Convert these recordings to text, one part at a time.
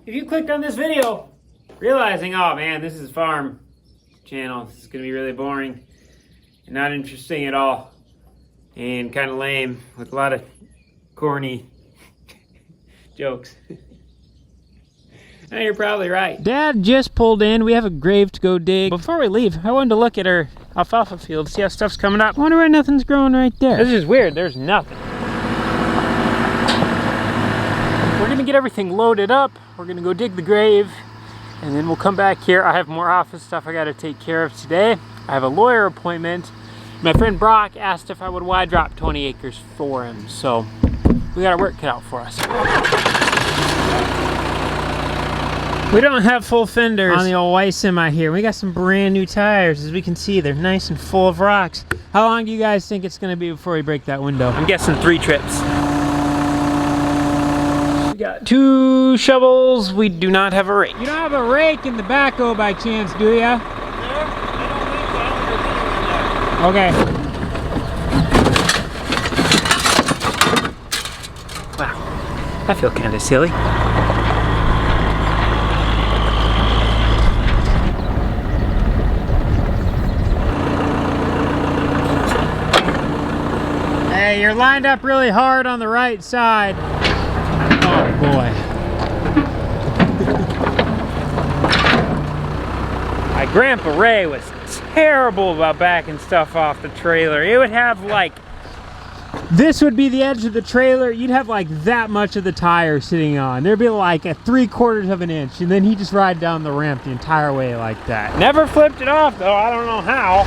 If you clicked on this video realizing, oh man, this is a farm channel, this is gonna be really boring and not interesting at all and kind of lame with a lot of corny jokes. You're probably right. Dad just pulled in. We have a grave to go dig. Before we leave, I wanted to look at our alfalfa field, see how stuff's coming up. I wonder why nothing's growing right there. This is weird. There's nothing. We're gonna get everything loaded up. We're gonna go dig the grave, and then we'll come back here. I have more office stuff I gotta take care of today. I have a lawyer appointment. My friend Brock asked if I would wide drop 20 acres for him, so we got our work cut out for us. We don't have full fenders on the old white semi here. We got some brand new tires. As we can see, they're nice and full of rocks. How long do you guys think it's gonna be before we break that window? I'm guessing 3 trips. We got 2 shovels. We do not have a rake. You don't have a rake in the backhoe by chance, do ya? No, I don't think so. Okay. Wow, I feel kind of silly. Hey, you're lined up really hard on the right side. Oh boy. My Grandpa Ray was terrible about backing stuff off the trailer. It would have like, this would be the edge of the trailer. You'd have like that much of the tire sitting on. There'd be like a 3/4 of an inch, and then he'd just ride down the ramp the entire way like that. Never flipped it off though, I don't know how.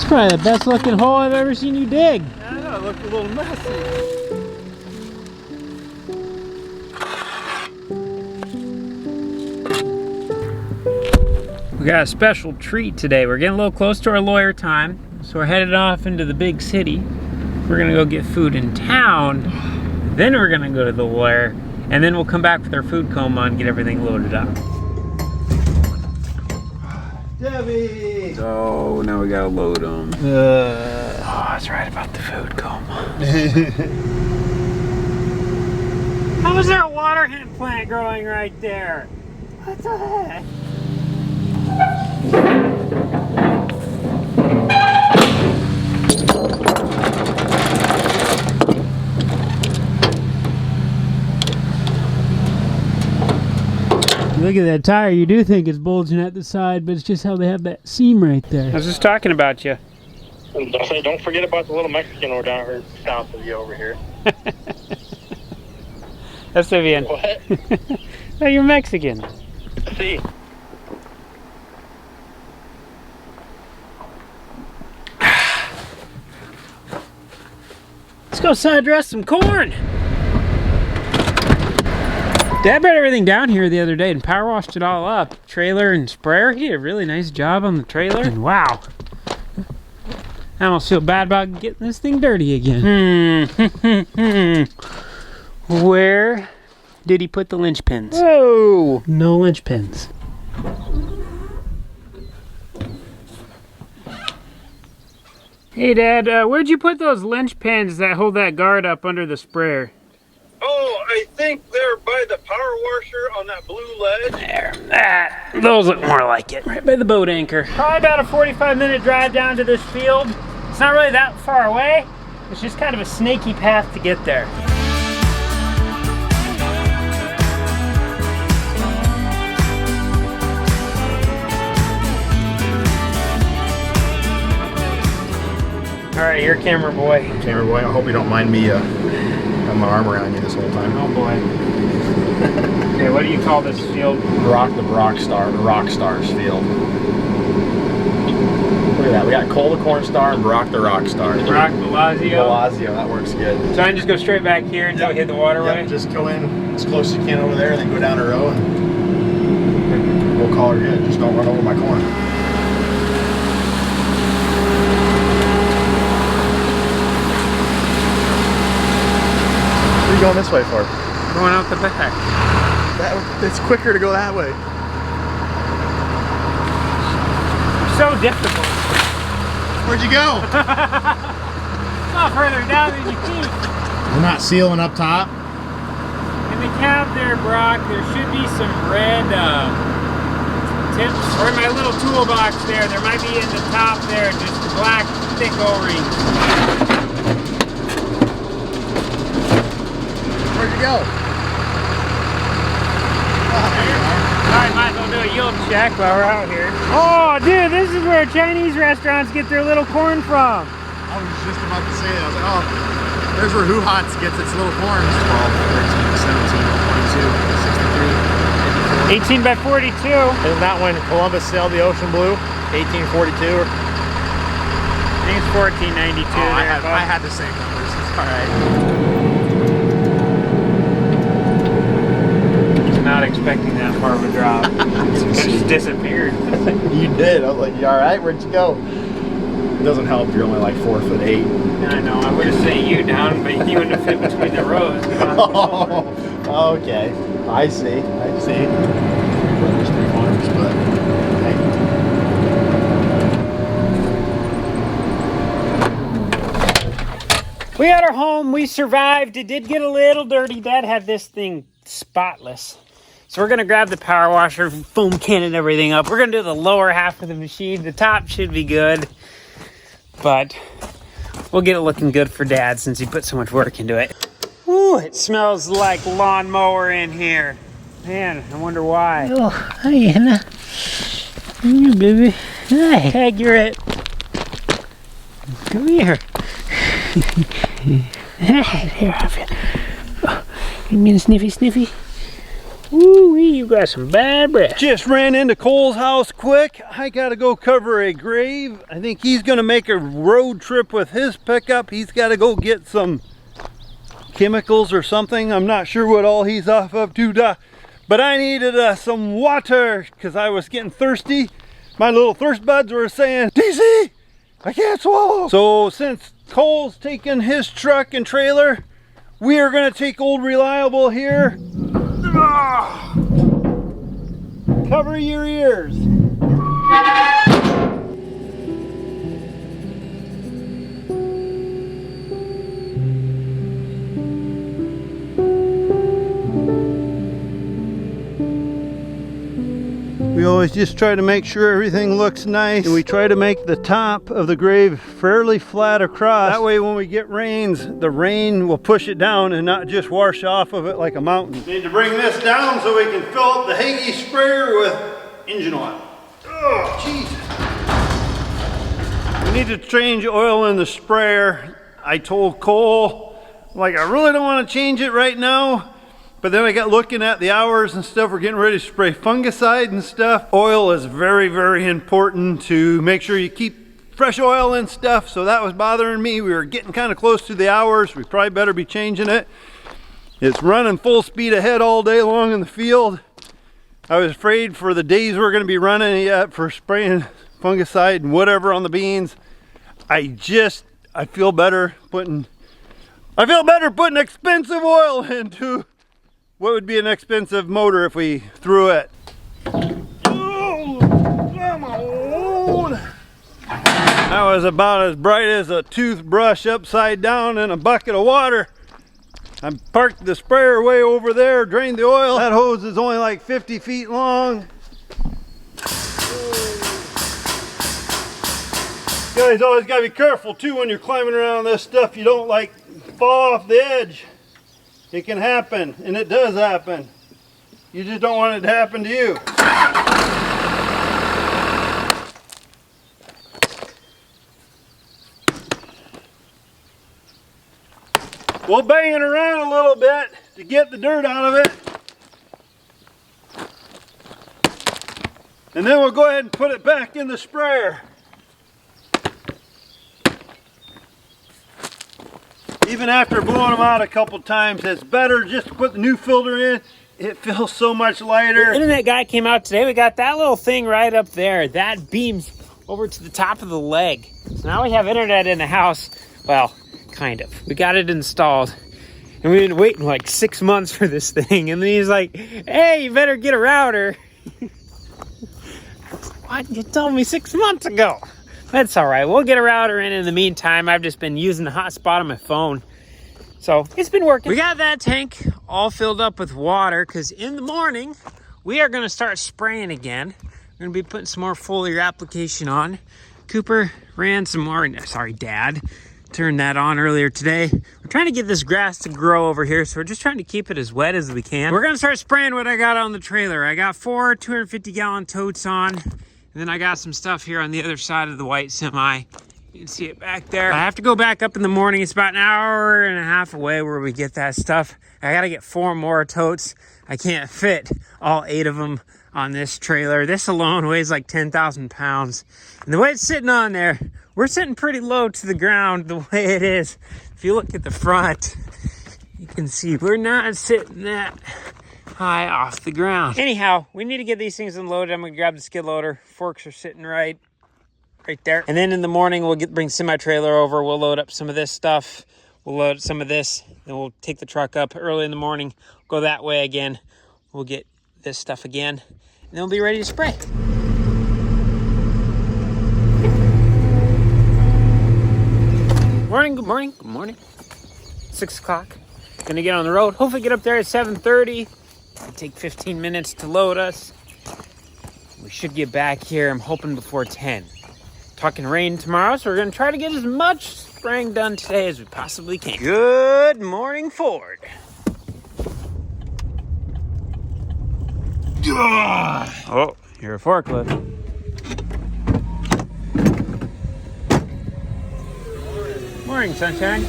Probably the best looking hole I've ever seen you dig. I know, it looked a little messy. We got a special treat today. We're getting a little close to our lawyer time, so we're headed off into the big city. We're gonna go get food in town, then we're gonna go to the lawyer, and then we'll come back with our food coma and get everything loaded up. Debbie! So now we gotta load them. Oh, that's right about the food coma. How is there a water hemp plant growing right there? What the heck? Look at that tire. You do think it's bulging at the side, but it's just how they have that seam right there. I was just talking about you. Don't forget about the little Mexican over down here south of you over here. That's Vivian. What? Oh, you're Mexican. See. Let's go side dress some corn. Dad brought everything down here the other day and power washed it all up. Trailer and sprayer. He did a really nice job on the trailer. And wow. I almost feel bad about getting this thing dirty again. Where did he put the linch pins? Whoa! No linch pins. Hey Dad, where'd you put those linch pins that hold that guard up under the sprayer? Oh, I think they're by the power washer on that blue ledge. There. Those look more like it. Right by the boat anchor. Probably about a 45-minute drive down to this field. It's not really that far away. It's just kind of a snaky path to get there. All right, you're camera boy. Camera boy, I hope you don't mind me having my arm around you this whole time. Oh boy. Okay, what do you call this field? The Rock Stars field. Look at that. We got Cole the Corn Star and Brock the Rock Star. Brock Bellagio. Bellagio, that works good. So I can just go straight back here until we hit the waterway? Yep, just go in as close as you can over there, and then go down a row, and we'll call her good. Just don't run over my corn. What are you going this way for? Going out the back. It's quicker to go that way. So difficult. Where'd you go? Not further down than you think. We're not sealing up top. In the cab there, Brock, there should be some red tips. Or in my little toolbox there might be in the top there, just the black thick O-rings. Where'd you go? Alright, might as well do a yield check while we're out here. Oh, dude, this is where Chinese restaurants get their little corn from. I was just about to say that. I was like, oh, there's where Who Hots gets its little corns. 12, 13, 17, 22, 63, 18 by 42. Isn't that when Columbus sailed the ocean blue? 1842? I think it's 1492. Oh, I had the same numbers. It's alright. Not expecting that far of a drop. It just disappeared. You did. I was like, you alright? Where'd you go? It doesn't help. You're only like 4'8". I know. I would have set you down, but you wouldn't have fit between the rows. Oh, okay. I see. I see. Brothers, 3 farms, but hey. We got our home. We survived. It did get a little dirty. Dad had this thing spotless. So we're going to grab the power washer, foam cannon everything up. We're going to do the lower half of the machine. The top should be good. But we'll get it looking good for Dad since he put so much work into it. Ooh, it smells like lawnmower in here. Man, I wonder why. Oh, hi, Anna. Hey, baby. Hi. Accurate. Come here. Here, have you. Oh, you mean sniffy sniffy? Ooh, you got some bad breath. Just ran into Cole's house quick. I gotta go cover a grave. I think he's gonna make a road trip with his pickup. He's gotta go get some chemicals or something. I'm not sure what all he's off of to, but I needed some water because I was getting thirsty. My little thirst buds were saying, DC, I can't swallow. So since Cole's taking his truck and trailer, we are gonna take old Reliable here. Cover your ears. We always just try to make sure everything looks nice, and we try to make the top of the grave fairly flat across. That way when we get rains, the rain will push it down and not just wash off of it like a mountain. Need to bring this down so we can fill up the Hagee sprayer with engine oil. Oh, jeez. We need to change oil in the sprayer. I told Cole, like, I really don't want to change it right now. But then I got looking at the hours and stuff. We're getting ready to spray fungicide and stuff. Oil is very, very important to make sure you keep fresh oil and stuff. So that was bothering me. We were getting kind of close to the hours. We probably better be changing it. It's running full speed ahead all day long in the field. I was afraid for the days we're going to be running yet for spraying fungicide and whatever on the beans. I feel better putting expensive oil into what would be an expensive motor if we threw it. Oh, come on. That was about as bright as a toothbrush upside down in a bucket of water. I parked the sprayer way over there, drained the oil. That hose is only like 50 feet long. You guys always gotta be careful too when you're climbing around this stuff. You don't like fall off the edge. It can happen, and it does happen. You just don't want it to happen to you. We'll bang it around a little bit to get the dirt out of it. And then we'll go ahead and put it back in the sprayer. Even after blowing them out a couple times, it's better just to put the new filter in. It feels so much lighter. The internet guy came out today. We got that little thing right up there. That beams over to the top of the leg. So now we have internet in the house. Well, kind of. We got it installed. And we've been waiting like 6 months for this thing. And then he's like, hey, you better get a router. What? You told me 6 months ago. That's all right. We'll get a router in the meantime. I've just been using the hotspot on my phone. So it's been working. We got that tank all filled up with water because in the morning, we are going to start spraying again. We're going to be putting some more foliar application on. Cooper ran some more, sorry, Dad turned that on earlier today. We're trying to get this grass to grow over here, so we're just trying to keep it as wet as we can. We're going to start spraying what I got on the trailer. I got 4 250-gallon totes on, and then I got some stuff here on the other side of the white semi. You can see it back there. I have to go back up in the morning. It's about an hour and a half away where we get that stuff. I got to get 4 more totes. I can't fit all 8 of them on this trailer. This alone weighs like 10,000 pounds. And the way it's sitting on there, we're sitting pretty low to the ground the way it is. If you look at the front, you can see we're not sitting that high off the ground. Anyhow, we need to get these things unloaded. I'm going to grab the skid loader. Forks are sitting right there. And then in the morning, we'll bring semi-trailer over. We'll load up some of this stuff. We'll load some of this. Then we'll take the truck up early in the morning, go that way again. We'll get this stuff again, and then we'll be ready to spray. Morning, good morning, good morning. 6 o'clock. Gonna get on the road. Hopefully get up there at 7:30. It'll take 15 minutes to load us. We should get back here, I'm hoping, before 10. Talking rain tomorrow, so we're going to try to get as much spraying done today as we possibly can. Good morning, Ford. Oh, you're a forklift. Morning, sunshine.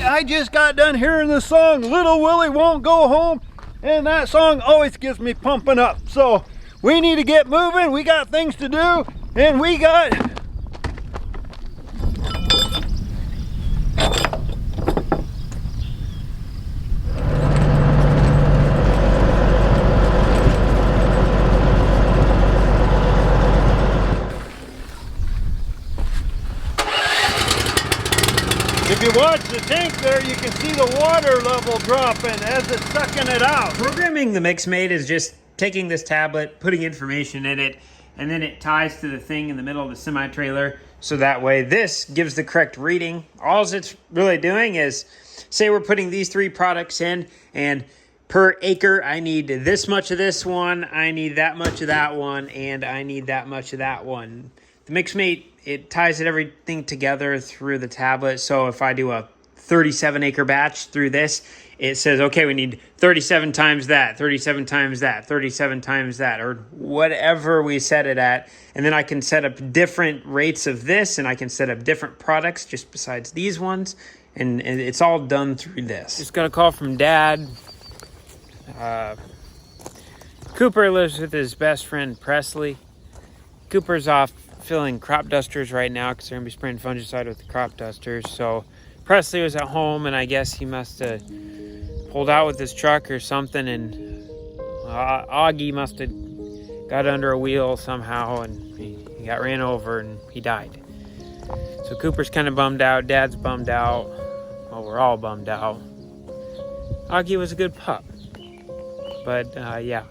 I just got done hearing the song Little Willie Won't Go Home, and that song always gets me pumping up. So we need to get moving. We got things to do, and we got if you watch the tank there, you can see the water level dropping as it's sucking it out. Programming the Mixmate is just taking this tablet, putting information in it, and then it ties to the thing in the middle of the semi-trailer. So that way this gives the correct reading. All it's really doing is, say we're putting these 3 products in, and per acre, I need this much of this one, I need that much of that one, and I need that much of that one. The Mixmate, it ties everything together through the tablet. So if I do a 37 acre batch through this, it says, okay, we need 37 times that, 37 times that, 37 times that, or whatever we set it at. And then I can set up different rates of this, and I can set up different products just besides these ones. And it's all done through this. Just got a call from Dad. Cooper lives with his best friend, Presley. Cooper's off filling crop dusters right now because they're going to be spraying fungicide with the crop dusters. So Presley was at home, and I guess he must have pulled out with his truck or something, and Augie must have got under a wheel somehow, and he got ran over and he died. So Cooper's kind of bummed out. Dad's bummed out. Well, we're all bummed out. Augie was a good pup. But yeah,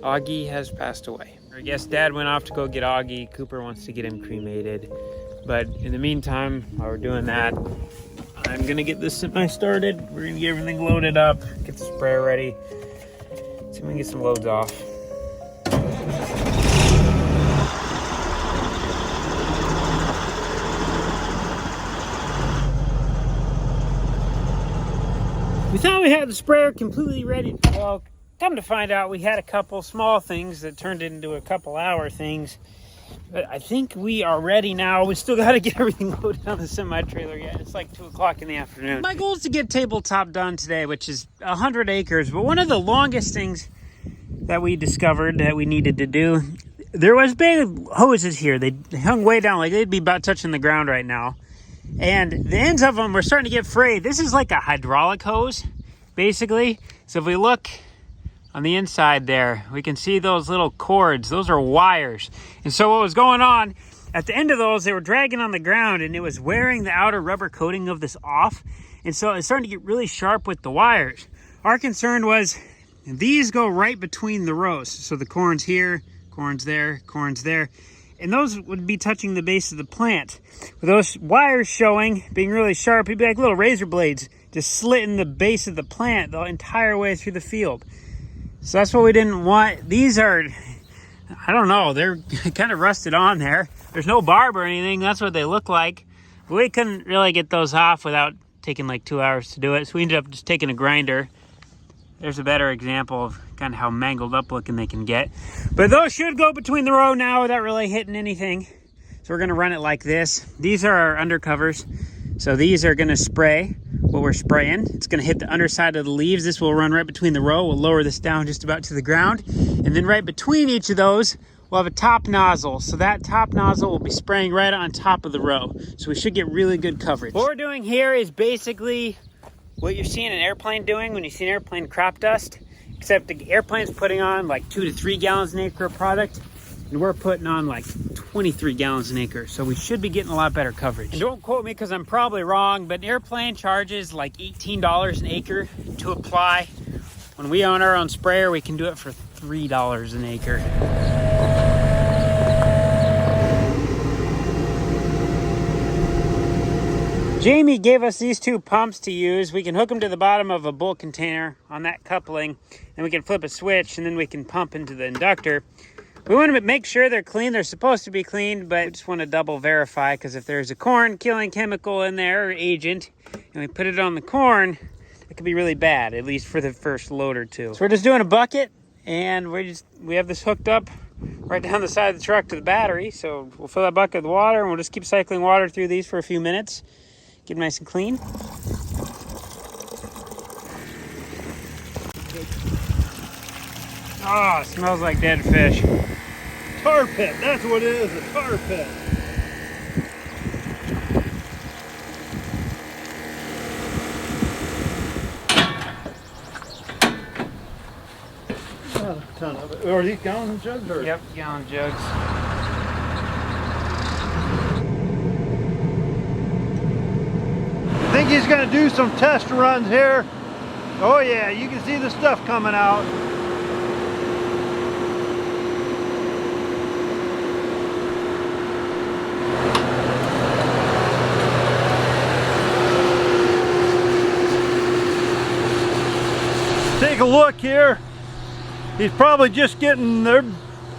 Augie has passed away. I guess Dad went off to go get Augie. Cooper wants to get him cremated. But in the meantime, while we're doing that, I'm gonna get this semi started. We're gonna get everything loaded up, get the sprayer ready. See if we can get some loads off. We thought we had the sprayer completely ready to go. Come to find out, we had a couple small things that turned into a couple hour things. But I think we are ready now. We still got to get everything loaded on the semi-trailer yet. It's like 2 o'clock in the afternoon. My goal is to get tabletop done today, which is 100 acres. But one of the longest things that we discovered that we needed to do, there was big hoses here. They hung way down, like they'd be about touching the ground right now. And the ends of them were starting to get frayed. This is like a hydraulic hose, basically. So if we look on the inside there, we can see those little cords. Those are wires. And so what was going on, at the end of those, they were dragging on the ground and it was wearing the outer rubber coating of this off. And so it's starting to get really sharp with the wires. Our concern was these go right between the rows. So the corn's here, corn's there, corn's there. And those would be touching the base of the plant. With those wires showing, being really sharp, it'd be like little razor blades just slitting the base of the plant the entire way through the field. So that's what we didn't want. These are, I don't know, they're kind of rusted on there. There's no barb or anything. That's what they look like. But we couldn't really get those off without taking like 2 hours to do it. So we ended up just taking a grinder. There's a better example of kind of how mangled up looking they can get. But those should go between the row now without really hitting anything. So we're gonna run it like this. These are our undercovers. So these are gonna spray what we're spraying. It's gonna hit the underside of the leaves. This will run right between the row. We'll lower this down just about to the ground. And then right between each of those, we'll have a top nozzle. So that top nozzle will be spraying right on top of the row. So we should get really good coverage. What we're doing here is basically what you're seeing an airplane doing when you see an airplane crop dust, except the airplane's putting on like 2 to 3 gallons an acre of product, and we're putting on like 23 gallons an acre. So we should be getting a lot better coverage. And don't quote me because I'm probably wrong, but an airplane charges like $18 an acre to apply. When we own our own sprayer, we can do it for $3 an acre. Jamie gave us these 2 pumps to use. We can hook them to the bottom of a bulk container on that coupling, and we can flip a switch, and then we can pump into the inductor. We want to make sure they're clean. They're supposed to be cleaned, but we just want to double verify, because if there's a corn killing chemical in there or agent, and we put it on the corn, it could be really bad, at least for the first load or 2. So we're just doing a bucket, and we have this hooked up right down the side of the truck to the battery. So we'll fill that bucket with water, and we'll just keep cycling water through these for a few minutes. Get them nice and clean. Oh, it smells like dead fish. Tar pit, that's what it is, a tar pit. Not a ton of it. Are these gallon jugs? Or? Yep, gallon jugs. I think he's going to do some test runs here. Oh yeah, you can see the stuff coming out. Take a look here. He's probably just getting their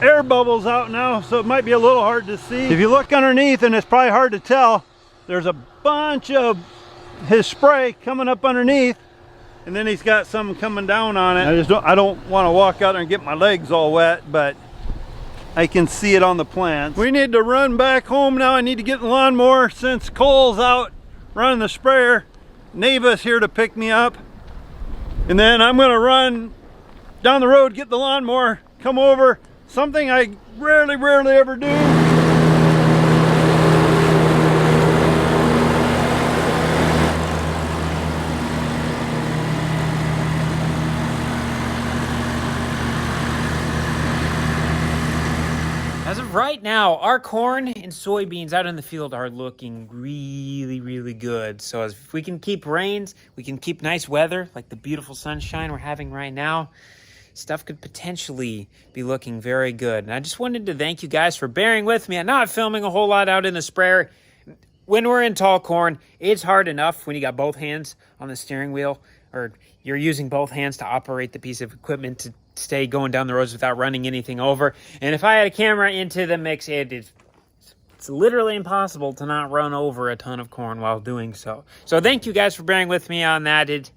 air bubbles out now, so it might be a little hard to see. If you look underneath, and it's probably hard to tell, there's a bunch of his spray coming up underneath, and then he's got some coming down on it. I don't want to walk out there and get my legs all wet, but I can see it on the plants. We need to run back home now. I need to get the lawnmower since Cole's out running the sprayer. Neva's here to pick me up, and then I'm going to run down the road, get the lawnmower, come over, something I rarely ever do. As of right now, our corn and soybeans out in the field are looking really good. So if we can keep rains, we can keep nice weather, like the beautiful sunshine we're having right now, stuff could potentially be looking very good. And I just wanted to thank you guys for bearing with me. I'm not filming a whole lot out in the sprayer. When we're in tall corn, it's hard enough when you got both hands on the steering wheel, or you're using both hands to operate the piece of equipment to stay going down the roads without running anything over. And if I had a camera into the mix, it's literally impossible to not run over a ton of corn while doing so. So thank you guys for bearing with me on that.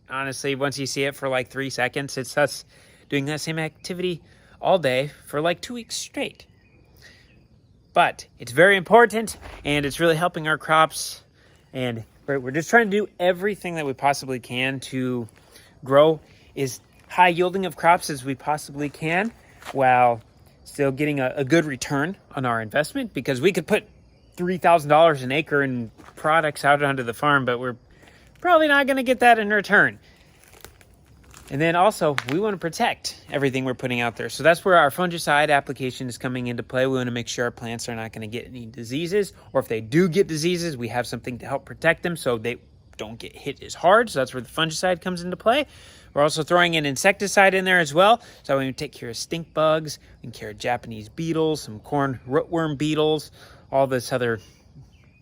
Honestly, once you see it for like 3 seconds, it's us doing that same activity all day for like 2 weeks straight. But it's very important, and it's really helping our crops, and we're just trying to do everything that we possibly can to grow as high yielding of crops as we possibly can, while still getting a good return on our investment, because we could put $3,000 an acre in products out onto the farm, but we're probably not going to get that in return. And then also, we want to protect everything we're putting out there. So that's where our fungicide application is coming into play. We want to make sure our plants are not going to get any diseases, or if they do get diseases, we have something to help protect them so they don't get hit as hard. So that's where the fungicide comes into play. We're also throwing an insecticide in there as well. So we can take care of stink bugs, we can care of Japanese beetles, some corn rootworm beetles, all this other,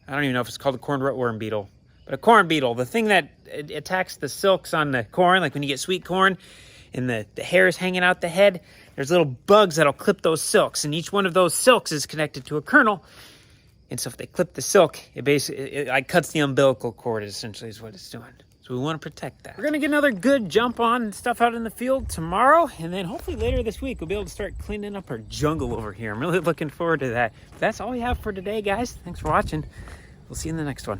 I don't even know if it's called a corn rootworm beetle. But a corn beetle, the thing that attacks the silks on the corn, like when you get sweet corn and the hairs hanging out the head, there's little bugs that'll clip those silks, and each one of those silks is connected to a kernel. And so if they clip the silk, it basically like cuts the umbilical cord, essentially is what it's doing. So we want to protect that. We're going to get another good jump on stuff out in the field tomorrow, and then hopefully later this week we'll be able to start cleaning up our jungle over here. I'm really looking forward to that. That's all we have for today, guys. Thanks for watching. We'll see you in the next one.